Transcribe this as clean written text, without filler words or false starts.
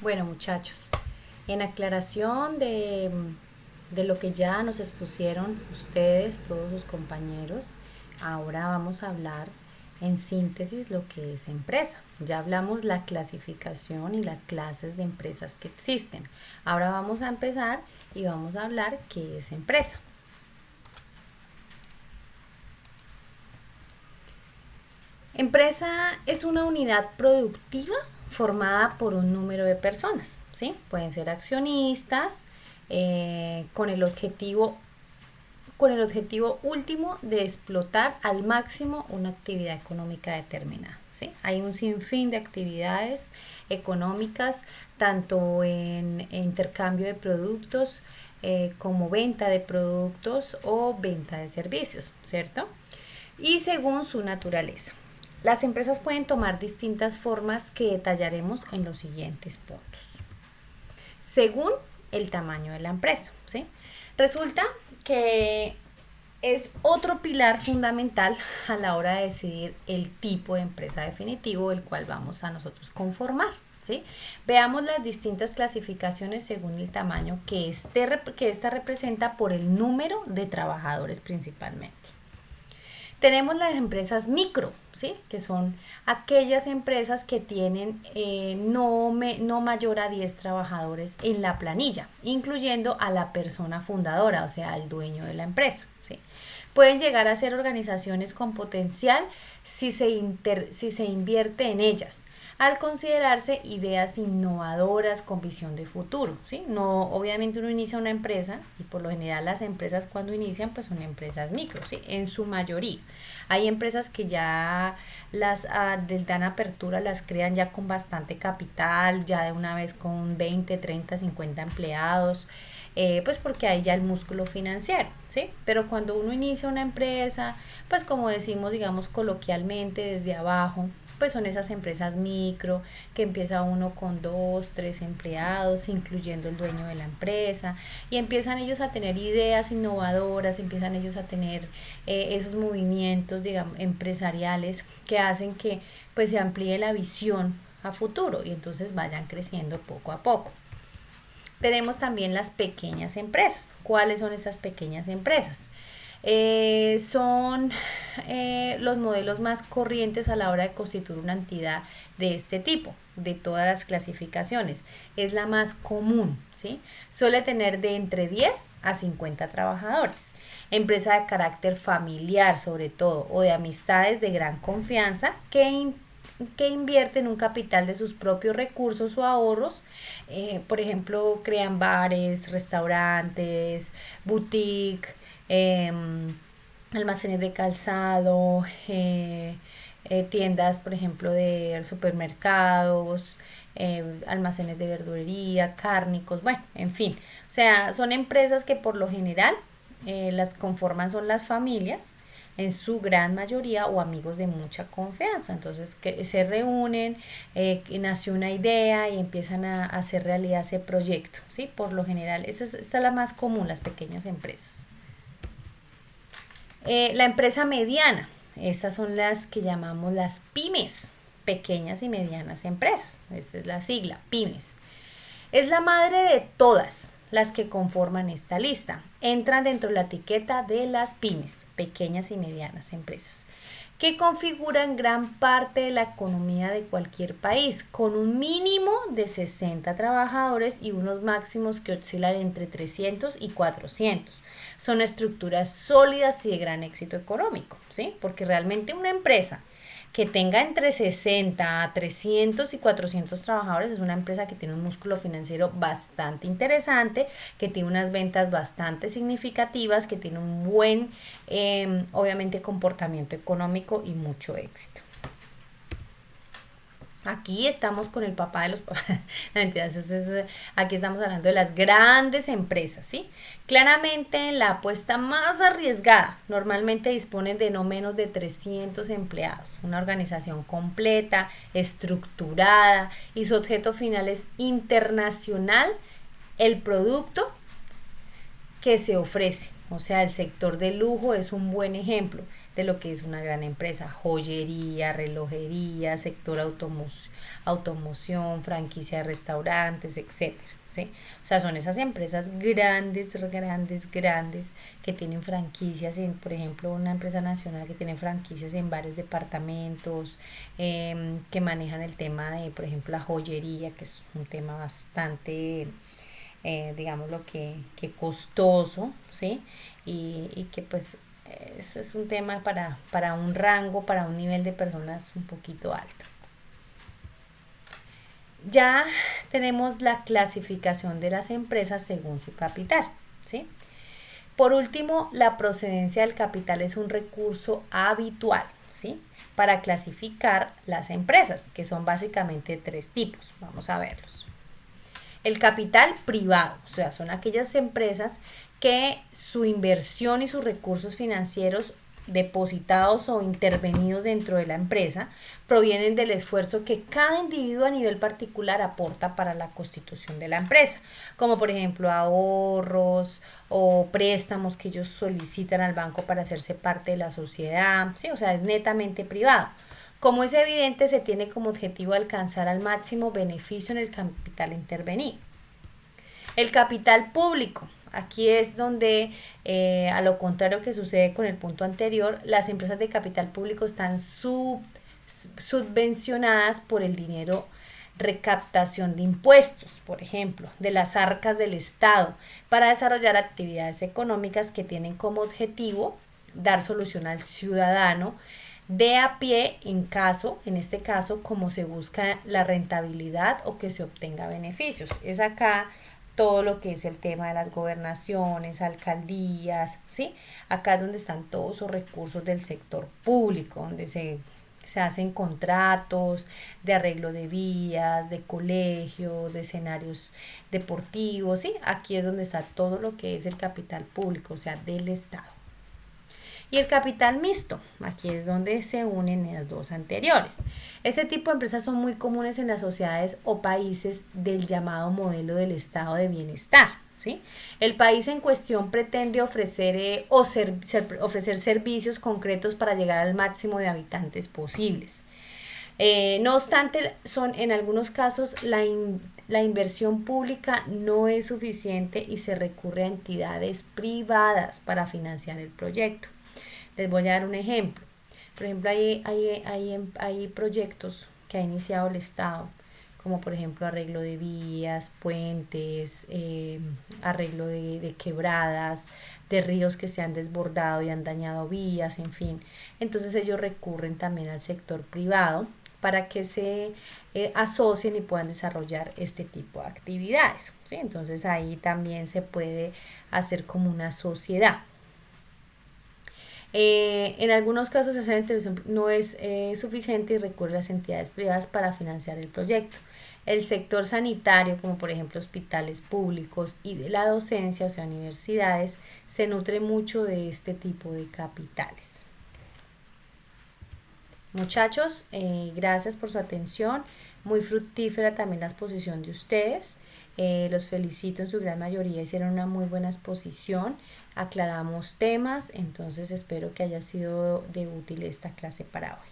Bueno, muchachos, en aclaración de lo que ya nos expusieron ustedes, todos sus compañeros, ahora vamos a hablar en síntesis lo que es empresa. Ya hablamos la clasificación y las clases de empresas que existen. Ahora vamos a empezar y vamos a hablar qué es empresa. Empresa es una unidad productiva formada por un número de personas, ¿sí? Pueden ser accionistas con el objetivo último de explotar al máximo una actividad económica determinada, ¿sí? Hay un sinfín de actividades económicas, tanto en intercambio de productos como venta de productos o venta de servicios, ¿cierto? Y según su naturaleza. Las empresas pueden tomar distintas formas que detallaremos en los siguientes puntos. Según el tamaño de la empresa, ¿sí? Resulta que es otro pilar fundamental a la hora de decidir el tipo de empresa definitivo el cual vamos a nosotros conformar. ¿Sí? Veamos las distintas clasificaciones según el tamaño que esta representa por el número de trabajadores principalmente. Tenemos las empresas micro, ¿sí? Que son aquellas empresas que tienen no mayor a 10 trabajadores en la planilla, incluyendo a la persona fundadora, o sea, al dueño de la empresa, ¿sí? Pueden llegar a ser organizaciones con potencial si se invierte en ellas, al considerarse ideas innovadoras con visión de futuro, ¿sí? No, obviamente uno inicia una empresa y por lo general las empresas cuando inician pues son empresas micro, ¿sí? En su mayoría. Hay empresas que ya dan apertura, las crean ya con bastante capital, ya de una vez con 20, 30, 50 empleados, pues porque hay ya el músculo financiero, ¿sí? Pero cuando uno inicia una empresa, pues como decimos, digamos coloquialmente, desde abajo, pues son esas empresas micro que empieza uno con 2, 3 empleados, incluyendo el dueño de la empresa, y empiezan ellos a tener ideas innovadoras, empiezan ellos a tener esos movimientos, digamos, empresariales que hacen que pues se amplíe la visión a futuro y entonces vayan creciendo poco a poco. Tenemos también las pequeñas empresas. ¿Cuáles son estas pequeñas empresas? Son los modelos más corrientes a la hora de constituir una entidad de este tipo, de todas las clasificaciones. Es la más común, ¿sí? Suele tener de entre 10 a 50 trabajadores. Empresa de carácter familiar, sobre todo, o de amistades de gran confianza que invierten un capital de sus propios recursos o ahorros. Por ejemplo, crean bares, restaurantes, boutique, eh, almacenes de calzado, tiendas, por ejemplo, de supermercados, almacenes de verdulería, cárnicos, bueno, en fin. O sea, son empresas que por lo general las conforman son las familias en su gran mayoría o amigos de mucha confianza. Entonces que se reúnen, nació una idea y empiezan a hacer realidad ese proyecto, ¿sí? Por lo general, esta es la más común, las pequeñas empresas. La empresa mediana, estas son las que llamamos las pymes, pequeñas y medianas empresas, esta es la sigla, pymes. Es la madre de todas las que conforman esta lista. Entran dentro de la etiqueta de las pymes, pequeñas y medianas empresas, que configuran gran parte de la economía de cualquier país, con un mínimo de 60 trabajadores y unos máximos que oscilan entre 300 y 400. Son estructuras sólidas y de gran éxito económico, ¿sí? Porque realmente una empresa que tenga entre 60 a 300 y 400 trabajadores es una empresa que tiene un músculo financiero bastante interesante, que tiene unas ventas bastante significativas, que tiene un buen, obviamente, comportamiento económico y mucho éxito. Aquí estamos con el papá de los papás. No, mentiras, aquí estamos hablando de las grandes empresas, ¿sí? Claramente la apuesta más arriesgada normalmente disponen de no menos de 300 empleados, una organización completa, estructurada y su objeto final es internacional el producto que se ofrece. O sea, el sector de lujo es un buen ejemplo de lo que es una gran empresa. Joyería, relojería, sector automoción, franquicia de restaurantes, etcétera. ¿Sí? O sea, son esas empresas grandes, grandes, grandes que tienen franquicias en, por ejemplo, una empresa nacional que tiene franquicias en varios departamentos, que manejan el tema de, por ejemplo, la joyería, que es un tema bastante, digamos, lo que costoso, ¿sí? Y que pues es un tema para un rango, para un nivel de personas un poquito alto. Ya tenemos la clasificación de las empresas según su capital, ¿sí? Por último, la procedencia del capital es un recurso habitual, ¿sí? Para clasificar las empresas, que son básicamente tres tipos. Vamos a verlos. El capital privado, o sea, son aquellas empresas que su inversión y sus recursos financieros depositados o intervenidos dentro de la empresa provienen del esfuerzo que cada individuo a nivel particular aporta para la constitución de la empresa, como por ejemplo ahorros o préstamos que ellos solicitan al banco para hacerse parte de la sociedad, ¿sí? O sea, es netamente privado. Como es evidente, se tiene como objetivo alcanzar al máximo beneficio en el capital intervenido. El capital público. Aquí es donde, a lo contrario que sucede con el punto anterior, las empresas de capital público están subvencionadas por el dinero recaptación de impuestos, por ejemplo, de las arcas del Estado, para desarrollar actividades económicas que tienen como objetivo dar solución al ciudadano de a pie en este caso, como se busca la rentabilidad o que se obtenga beneficios. Es acá todo lo que es el tema de las gobernaciones, alcaldías, ¿sí? Acá es donde están todos esos recursos del sector público, donde se hacen contratos de arreglo de vías, de colegio, de escenarios deportivos, ¿sí? Aquí es donde está todo lo que es el capital público, o sea, del Estado. Y el capital mixto, aquí es donde se unen las dos anteriores. Este tipo de empresas son muy comunes en las sociedades o países del llamado modelo del estado de bienestar. ¿Sí? El país en cuestión pretende ofrecer, ofrecer servicios concretos para llegar al máximo de habitantes posibles. No obstante, en algunos casos la inversión pública no es suficiente y se recurre a entidades privadas para financiar el proyecto. Les voy a dar un ejemplo. Por ejemplo, hay proyectos que ha iniciado el Estado, como por ejemplo arreglo de vías, puentes, arreglo de quebradas, de ríos que se han desbordado y han dañado vías, en fin. Entonces ellos recurren también al sector privado para que se asocien y puedan desarrollar este tipo de actividades, ¿sí? Entonces ahí también se puede hacer como una sociedad. En algunos casos hacer intervención no es suficiente y recurre a las entidades privadas para financiar el proyecto. El sector sanitario, como por ejemplo hospitales públicos y de la docencia, o sea, universidades, se nutre mucho de este tipo de capitales. Muchachos, gracias por su atención. Muy fructífera también la exposición de ustedes. Los felicito, en su gran mayoría hicieron una muy buena exposición, aclaramos temas, entonces espero que haya sido de útil esta clase para hoy.